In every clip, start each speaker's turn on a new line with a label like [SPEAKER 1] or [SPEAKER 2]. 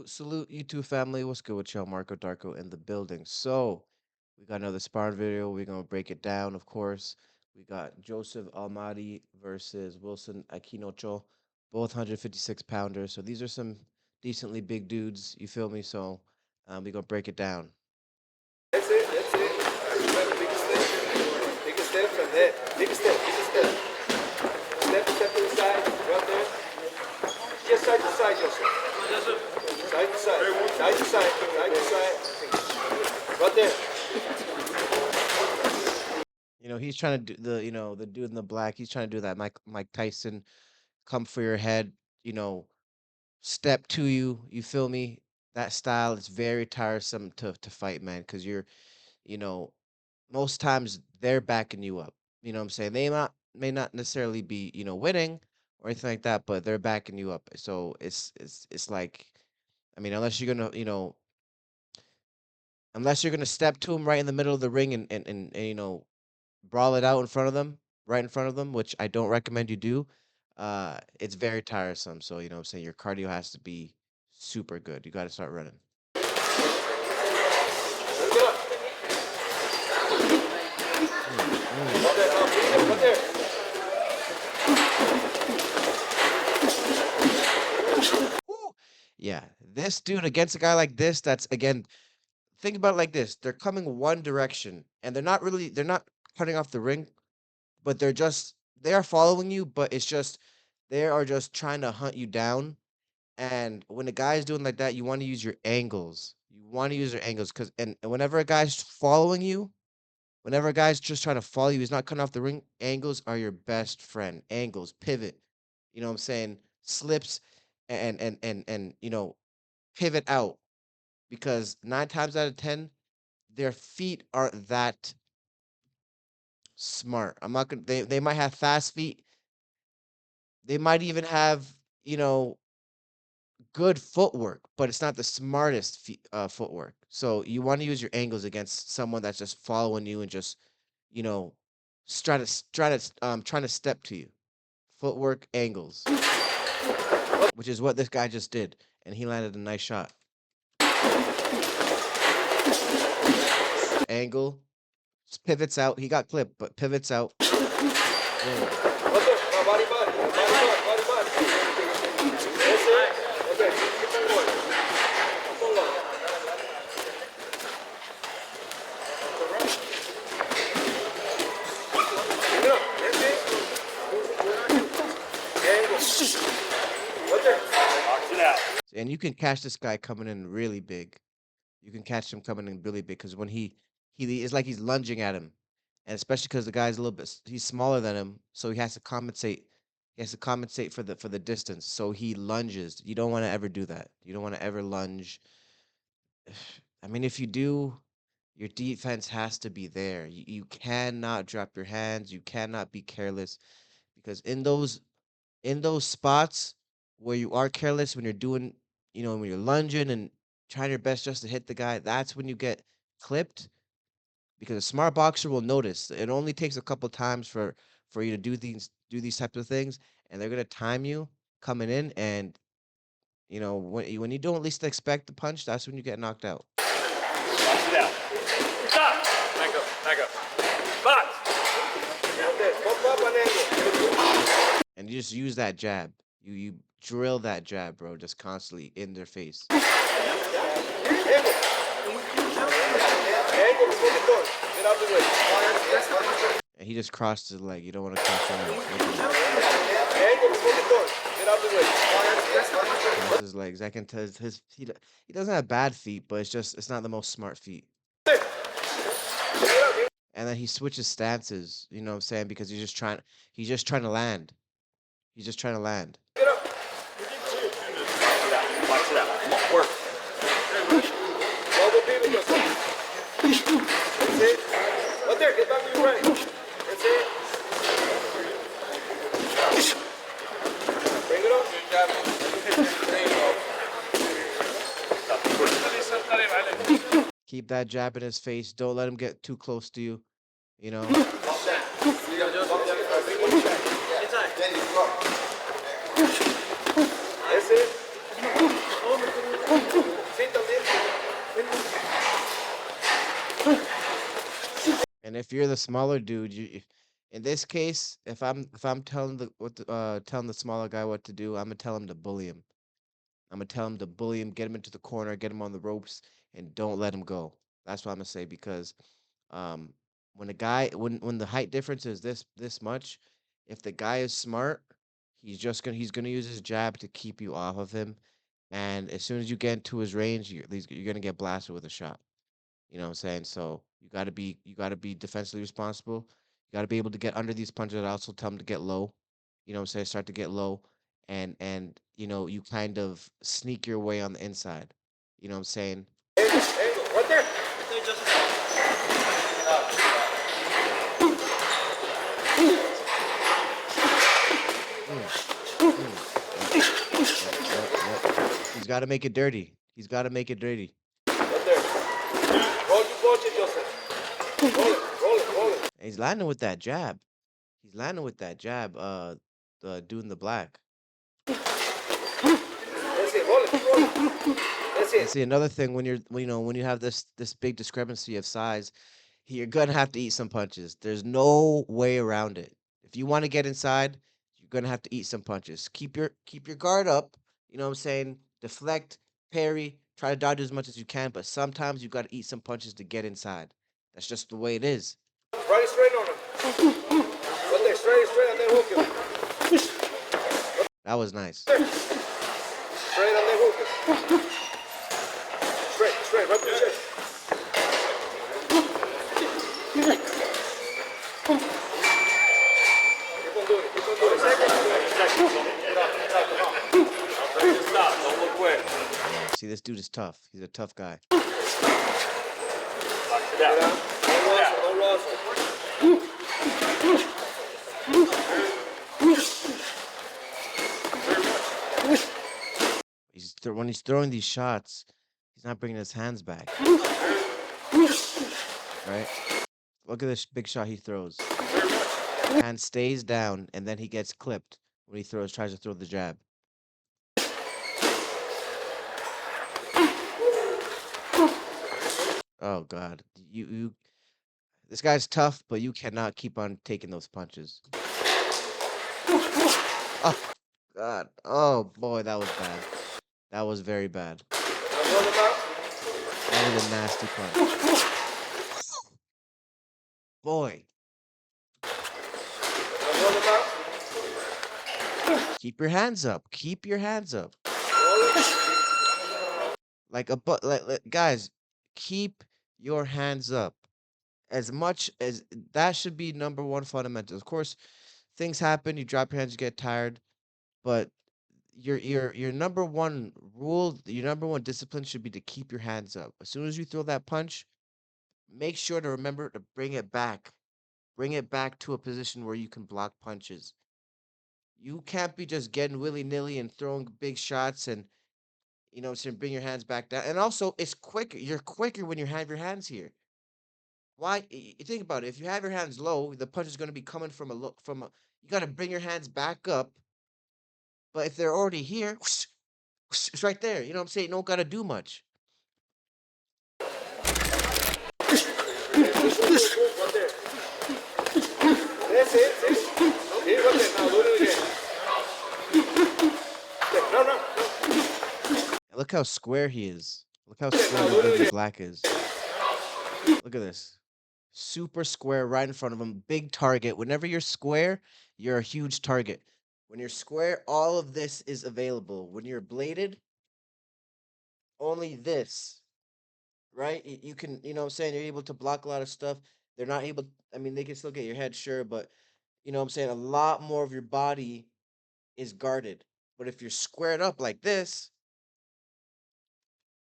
[SPEAKER 1] Salute, YouTube family. What's good with y'all? Marco Darko in the building. So, we got another sparring video. We're gonna break it down, of course. We got Joseph Almadi versus Wilson Aquinocho, both 156 pounders. So these are some decently big dudes. You feel me? So, we're gonna break it down.
[SPEAKER 2] That's it, that's it. Remember, take a step. Take a step from there. Take a step, take a step. Step to the side, right there. Just side to side, Joseph. Side to side, side to side, side to side. Right there.
[SPEAKER 1] He's trying to do the dude in the black. He's trying to do that Mike Tyson, come for your head. You know, step to you. You feel me? That style is very tiresome to fight, man. Because you know, most times they're backing you up. You know what I'm saying? They may not necessarily be, winning or anything like that, but they're backing you up. So it's like, I mean, unless you're gonna step to them right in the middle of the ring and brawl it out in front of them, right in front of them, which I don't recommend you do. It's very tiresome. So you know what I'm saying, your cardio has to be super good. You got to start running.
[SPEAKER 2] Get up. Right there, right there.
[SPEAKER 1] Woo! Yeah, this dude against a guy like this, that's again, think about it like this. They're coming one direction and they're not cutting off the ring, but they are following you, but it's just they are just trying to hunt you down. And when a guy's doing like that, you want to use your angles. You want to use your angles because and whenever a guy's following you, whenever a guy's just trying to follow you, he's not cutting off the ring. Angles are your best friend. Angles, pivot. You know what I'm saying? Slips and pivot out because 9 times out of 10, their feet aren't that smart. I'm not gonna. They might have fast feet. They might even have you know good footwork, but it's not the smartest footwork. So you want to use your angles against someone that's just following you and just you know trying to step to you. Footwork, angles, which is what this guy just did, and he landed a nice shot. Angle, pivots out. He got clipped, but pivots out. Boom.
[SPEAKER 2] Right there. Now body, body. Body, body. That's it. Okay, keep on going. Keep on going. Bring it up. That's it. Angle. Right there. Box it out.
[SPEAKER 1] And you can catch this guy coming in really big. You can catch him coming in really big because when he it's like he's lunging at him, and especially because the guy's a little bit he's smaller than him, so he has to compensate. He has to compensate for the distance, so he lunges. You don't want to ever do that. You don't want to ever lunge. I mean, if you do, your defense has to be there. You cannot drop your hands. You cannot be careless because in those spots where you are careless when you're doing, when you're lunging and trying your best just to hit the guy, that's when you get clipped because a smart boxer will notice. It only takes a couple times for you to do these types of things, and they're gonna time you coming in, and when you don't least expect the punch, that's when you get knocked out.
[SPEAKER 2] Box it out. Stop. Back up. Back up. Box. Okay, pump up an angle.
[SPEAKER 1] And you just use that jab. You drill that jab, bro, just constantly in their face.
[SPEAKER 2] Angle. Angle before the door. Get out the way.
[SPEAKER 1] And he just crossed his leg. You don't want to cross your leg.
[SPEAKER 2] Angle before the door. Get out the way.
[SPEAKER 1] Cross his legs. I can tell he doesn't have bad feet, but it's not the most smart feet. And then he switches stances, you know what I'm saying? Because he's just trying to land. He's just trying to land.
[SPEAKER 2] Get up. Box it out. Come on, work. Double pivot yourself. That's it. Right there, get back to your right. That's it. Bring it up. Good job.
[SPEAKER 1] Keep that jab in his face. Don't let him get too close to you. You know.
[SPEAKER 2] That's it. Sí, también.
[SPEAKER 1] And if you're the smaller dude, in this case, if I'm telling telling the smaller guy what to do, I'm gonna tell him to bully him. I'm gonna tell him to bully him, get him into the corner, get him on the ropes, and don't let him go. That's what I'm gonna say because um, when the height difference is this much, if the guy is smart, he's gonna use his jab to keep you off of him, and as soon as you get into his range, you're gonna get blasted with a shot. You know what I'm saying? So you gotta be defensively responsible. You gotta be able to get under these punches. I also tell them to get low. You know what I'm saying? Start to get low, and you kind of sneak your way on the inside. You know what I'm saying?
[SPEAKER 2] Right there.
[SPEAKER 1] Mm, yep, yep, yep, yep. He's got to make it dirty. He's got to make it dirty.
[SPEAKER 2] Right there. Roll your punches, Joseph. Roll it.
[SPEAKER 1] And he's landing with that jab. He's landing with that jab. The dude in the black.
[SPEAKER 2] That's it, roll it. That's
[SPEAKER 1] And
[SPEAKER 2] it.
[SPEAKER 1] see another thing when you have this big discrepancy of size, you're gonna have to eat some punches. There's no way around it. If you want to get inside, you're gonna have to eat some punches. Keep your guard up. You know what I'm saying? Deflect, parry, try to dodge as much as you can, but sometimes you gotta eat some punches to get inside. That's just the way it is.
[SPEAKER 2] Right straight on him. Right there, straight, and then hook him.
[SPEAKER 1] That was nice.
[SPEAKER 2] Straight, and then hook him. Straight, right to the chest. Keep on doing it. Stop, don't look away.
[SPEAKER 1] See, this dude is tough. He's a tough guy.
[SPEAKER 2] Get out. No rustle.
[SPEAKER 1] When he's throwing these shots, he's not bringing his hands back. Right? Look at this big shot he throws. Hand stays down, and then he gets clipped when he tries to throw the jab. Oh God, this guy's tough, but you cannot keep on taking those punches. Oh God, oh boy, that was bad. That was very bad. That was a nasty punch. Boy, keep your hands up. Keep your hands up. Guys, keep your hands up. As much as that should be number one fundamental. Of course, things happen. You drop your hands, you get tired, but your number one rule, your number one discipline should be to keep your hands up. As soon as you throw that punch, make sure to remember to bring it back. Bring it back to a position where you can block punches. You can't be just getting willy-nilly and throwing big shots and so bring your hands back down. And also, it's quicker. You're quicker when you have your hands here. Why? You think about it. If you have your hands low, the punch is going to be coming from a look from a. You got to bring your hands back up. But if they're already here, whoosh, whoosh, it's right there. You know what I'm saying? You don't got to do much.
[SPEAKER 2] Right there. That's it. Here, right there. Now do it again. No.
[SPEAKER 1] And look how square he is. Look how square the dude in black is. Look at this. Super square right in front of him. Big target. Whenever you're square, you're a huge target. When you're square, all of this is available. When you're bladed, only this. Right? You can, you know what I'm saying? You're able to block a lot of stuff. They're not able, I mean, they can still get your head, sure, but you know what I'm saying? A lot more of your body is guarded. But if you're squared up like this,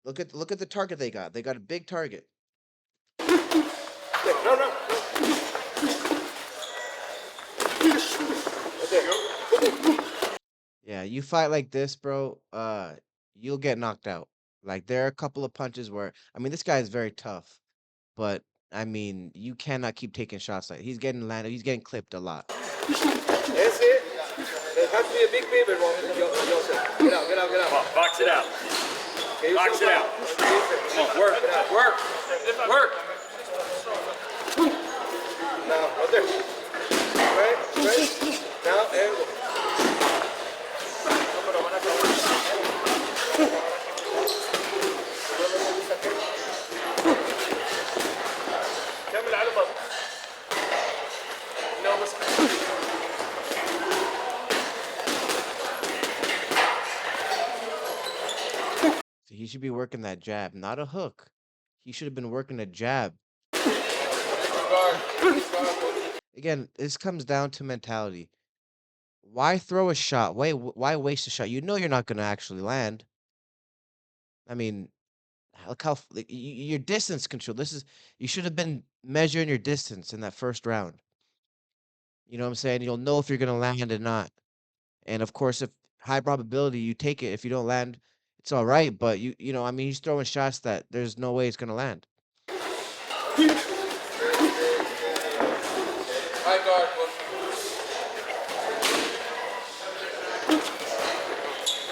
[SPEAKER 1] look at the target they got. They got a big target.
[SPEAKER 2] No.
[SPEAKER 1] Yeah, you fight like this, bro, you'll get knocked out. Like there are a couple of punches where I mean this guy is very tough, but I mean you cannot keep taking shots like he's getting landed, he's getting clipped a lot.
[SPEAKER 2] That's it. There has to be a big pivot, Joseph. Get out.
[SPEAKER 3] Box it out.
[SPEAKER 2] Box it out. Come on, work, work, work. Now, right there. Right, right. Now, and go. كمل على بطن. No, بس.
[SPEAKER 1] So he should be working that jab, not a hook. He should have been working a jab. Again, this comes down to mentality. Why throw a shot? Why waste a shot? You know you're not going to actually land. I mean, look how like, your distance control. You should have been measuring your distance in that first round. You know what I'm saying? You'll know if you're going to land or not. And of course, if high probability you take it, if you don't land, it's all right. But I mean, he's throwing shots that there's no way it's going to land.
[SPEAKER 2] High guard,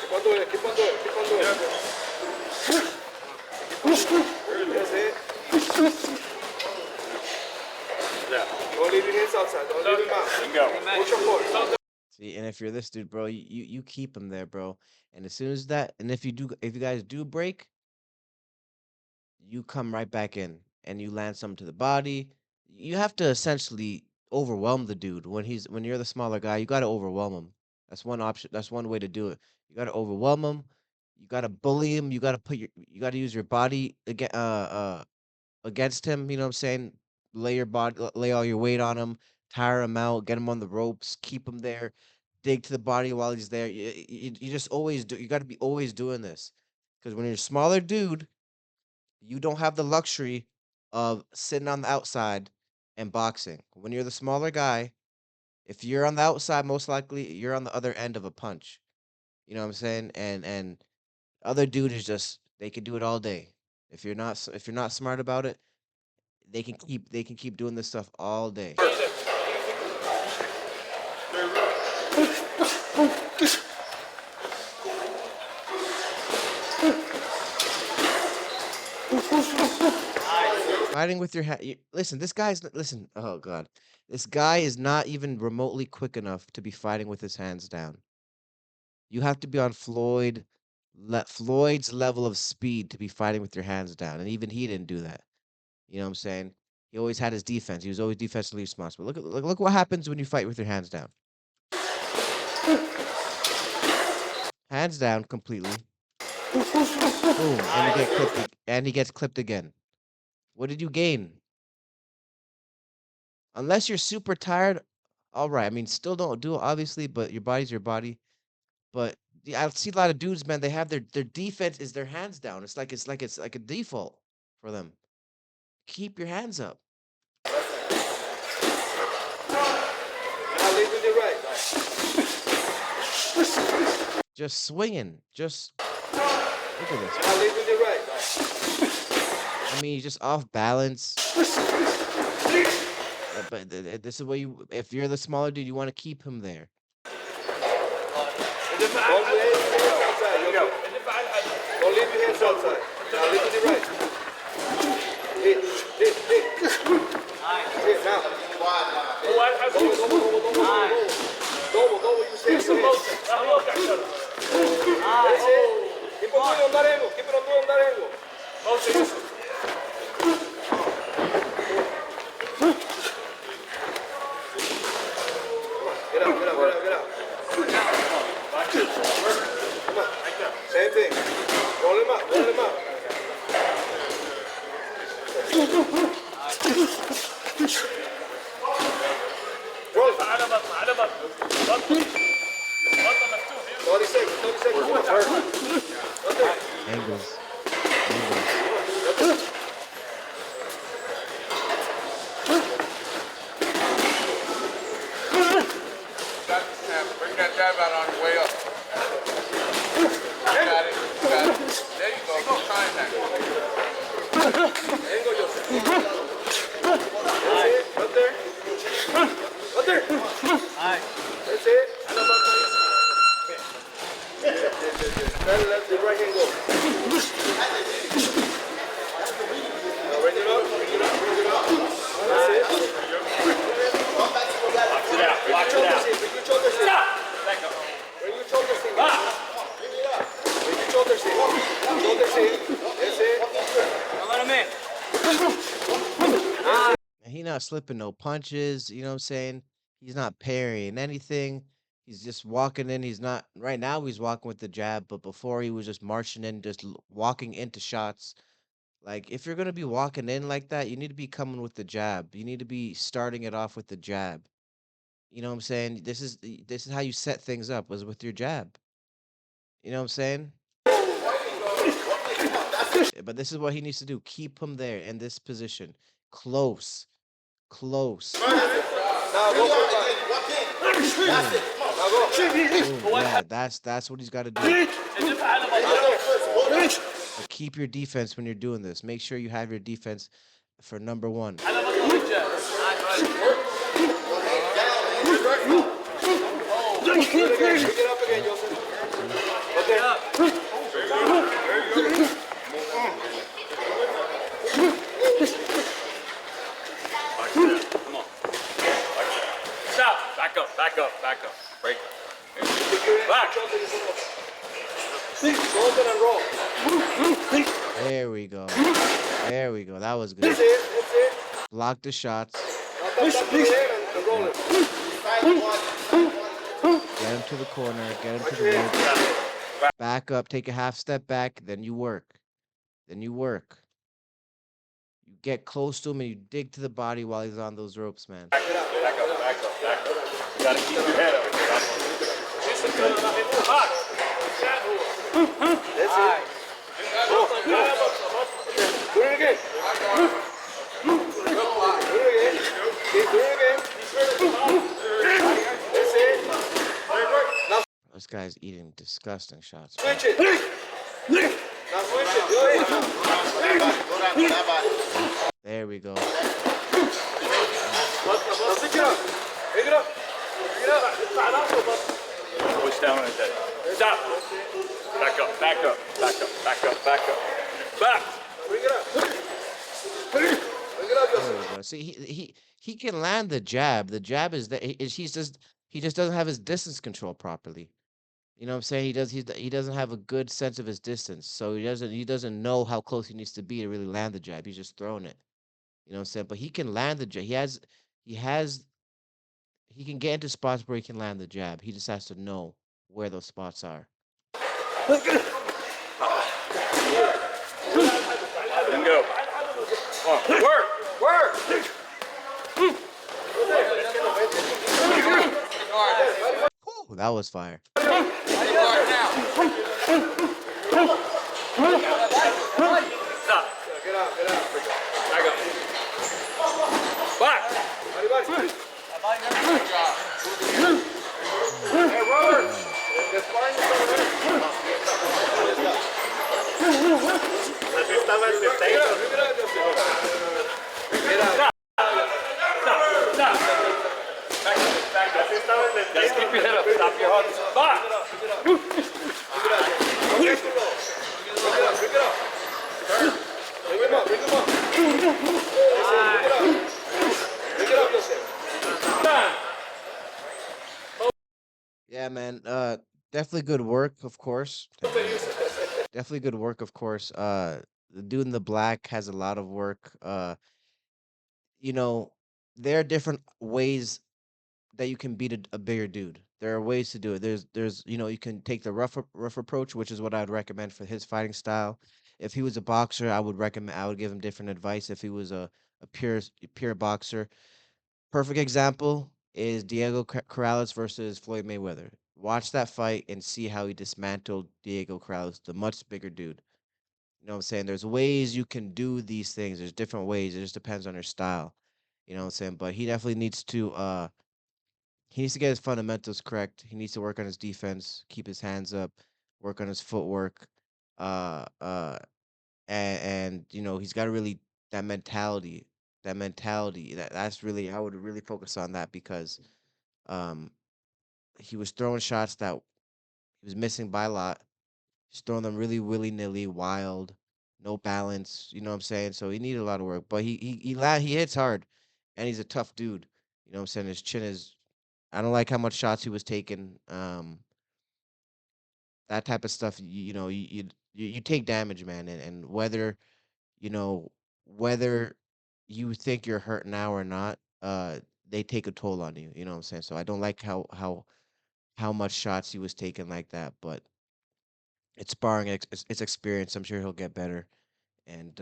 [SPEAKER 2] keep on doing it, keep on doing it, keep on doing it. That's it. Yeah. Don't leave your hands outside, don't leave them out. Go. Push your forward.
[SPEAKER 1] See, and if you're this dude, bro, you keep him there, bro. And as soon as that, and if you guys do break, you come right back in and you land something to the body. You have to essentially overwhelm the dude when you're the smaller guy. You got to overwhelm him. That's one option. That's one way to do it. You got to overwhelm him. You got to bully him. You got to use your body against him. You know what I'm saying? Lay all your weight on him, tire him out, get him on the ropes, keep him there, dig to the body while he's there. You just always do. You got to be always doing this because when you're a smaller dude, you don't have the luxury of sitting on the outside and boxing. When you're the smaller guy, if you're on the outside, most likely you're on the other end of a punch. You know what I'm saying? And other dude is just they can do it all day. If you're not smart about it, they can keep doing this stuff all day. Fighting with your hand. Listen, listen. Oh god, this guy is not even remotely quick enough to be fighting with his hands down. You have to be on Floyd's level of speed to be fighting with your hands down, and even he didn't do that. You know what I'm saying? He always had his defense. He was always defensively responsible. Look what happens when you fight with your hands down. Hands down completely. Boom, and you get clipped, and he gets clipped again. What did you gain? Unless you're super tired, all right. I mean, still don't do it, obviously, but your body's your body. But I see a lot of dudes, man. They have their defense is their hands down. It's like a default for them. Keep your hands up.
[SPEAKER 2] Now lead with your right.
[SPEAKER 1] Just swinging. Just look at this.
[SPEAKER 2] Now lead with your right.
[SPEAKER 1] I mean, he's just off balance. But this is what if you're the smaller dude, you want to keep him there.
[SPEAKER 2] Don't leave your hands outside. Now lead with your right. Hit. Hit now. Go where you say it's That's it. Keep on doing on that angle. Keep it on doing on that angle. Get out. Come on. Same thing. Roll him up. Roll. 30 seconds.
[SPEAKER 1] Angles.
[SPEAKER 2] Bring that jab out on your way up. You got it. There you go. Keep trying that. Angle yourself. That's it. Up there. That's it. Let the right hand go.
[SPEAKER 1] not slipping no punches, you know what I'm saying? He's not parrying anything. He's just walking in. He's not right now he's walking with the jab, but before he was just marching in, just walking into shots. Like if you're gonna be walking in like that, you need to be coming with the jab. You need to be starting it off with the jab. You know what I'm saying? This is how you set things up was with your jab. You know what I'm saying? But this is what he needs to do. Keep him there in this position. Close. Close.
[SPEAKER 2] Now go for it. That's
[SPEAKER 1] Boom.
[SPEAKER 2] it. Now go.
[SPEAKER 1] Boom. Yeah, that's what he's got to do. But keep your defense when you're doing this. Make sure you have your defense for number one.
[SPEAKER 2] Pick it up again,
[SPEAKER 1] Yep.
[SPEAKER 2] Joseph.
[SPEAKER 1] See?
[SPEAKER 2] Okay.
[SPEAKER 3] Come on. Stop. Back up. Back up. Back up. Break. Back.
[SPEAKER 2] Shoulder and roll.
[SPEAKER 1] There we go. There we go. That was
[SPEAKER 2] That's
[SPEAKER 1] good.
[SPEAKER 2] it. That's it.
[SPEAKER 1] Block the shots.
[SPEAKER 2] Now tap tap to the head and roll
[SPEAKER 1] Yep.
[SPEAKER 2] it.
[SPEAKER 1] Get him to the corner. Get him to
[SPEAKER 2] Watch
[SPEAKER 1] the
[SPEAKER 2] it.
[SPEAKER 1] ropes. Back up. Take a half step back. Then you work. Then you work. You get close to him and you dig to the body while he's on those ropes, man.
[SPEAKER 3] Back up. Back up. Back up. Back up. You gotta keep your head up. Box.
[SPEAKER 2] That's it. Go. Do it again. Do it again. Keep doing it again. That's it. Now
[SPEAKER 1] This guy's eating disgusting shots, bro.
[SPEAKER 2] switch it. Now switch it. Do it.
[SPEAKER 1] There we go.
[SPEAKER 2] Now pick it up. Pick it up. Pick it up.
[SPEAKER 3] Push down on his head. Stop. Back up. Back up. Back up. Back up. Back up. Back.
[SPEAKER 2] Bring it up. Bring it up,
[SPEAKER 1] There
[SPEAKER 2] Joseph.
[SPEAKER 1] we go. See, he can land the jab. The jab is that he just doesn't have his distance control properly. You know what I'm saying? He doesn't have a good sense of his distance, so he doesn't know how close he needs to be to really land the jab. He's just throwing it. You know what I'm saying? But he can land the jab. He has he can get into spots where he can land the jab. He just has to know where those spots are.
[SPEAKER 3] Then go. Come on. Work.
[SPEAKER 2] Work.
[SPEAKER 1] Whew, that was fire.
[SPEAKER 3] Stop.
[SPEAKER 2] Get out. Get out.
[SPEAKER 3] Back up. Back.
[SPEAKER 2] Everybody. Hey, Robert. The sparring is over there.
[SPEAKER 3] Así estaba el
[SPEAKER 2] Pick it up. Pick it up, Joseph. Get out.
[SPEAKER 3] Stop. Back up. Back up. Así estaba el Guys, keep your head up. Stop your heart. Back.
[SPEAKER 2] Pick it up. Pick it up. Okay, to go. Pick it up. Pick it up. Turn. Bring him up. Bring him up. That's it. Pick it up. Pick it up, Joseph.
[SPEAKER 3] Stand.
[SPEAKER 1] Yeah, man. Definitely good work, of course. Definitely good work, of course. The dude in the black has a lot of work. You know, there are different ways that you can beat a bigger dude. There are ways to do it. You can take the rough approach, which is what I'd recommend for his fighting style. If he was a boxer, I would give him different advice. If he was a pure boxer, perfect example is Diego Corrales versus Floyd Mayweather. Watch that fight and see how he dismantled Diego Corrales, the much bigger dude. You know what I'm saying? There's ways you can do these things. There's different ways. It just depends on your style. You know what I'm saying? But he needs to get his fundamentals correct. He needs to work on his defense, keep his hands up, work on his footwork. Uh uh and he's got to really that mentality. That's really I would really focus on that because um he was throwing shots that he was missing by a lot. He's throwing them really willy-nilly, wild, no balance, you know what I'm saying? So he needed a lot of work, but he hits hard and he's a tough dude. You know what I'm saying? His chin is I don't like how much shots he was taking. That type of stuff, you take damage, man, and whether you think you're hurt now or not, they take a toll on you. You know what I'm saying? So I don't like how much shots he was taking like that, but it's sparring, it's experience. I'm sure he'll get better. And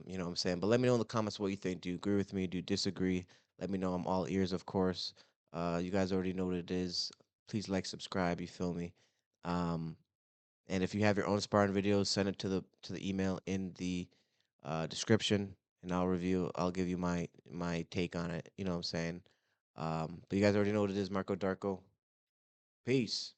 [SPEAKER 1] you know what I'm saying? But let me know in the comments what you think. Do you agree with me? Do you disagree? Let me know. I'm all ears, of course. You guys already know what it is. Please like, subscribe. You feel me? Um, and if you have your own sparring videos, send it to the email in the description, and I'll review. I'll give you my take on it. You know what I'm saying? But you guys already know what it is. Marco Darko. Peace.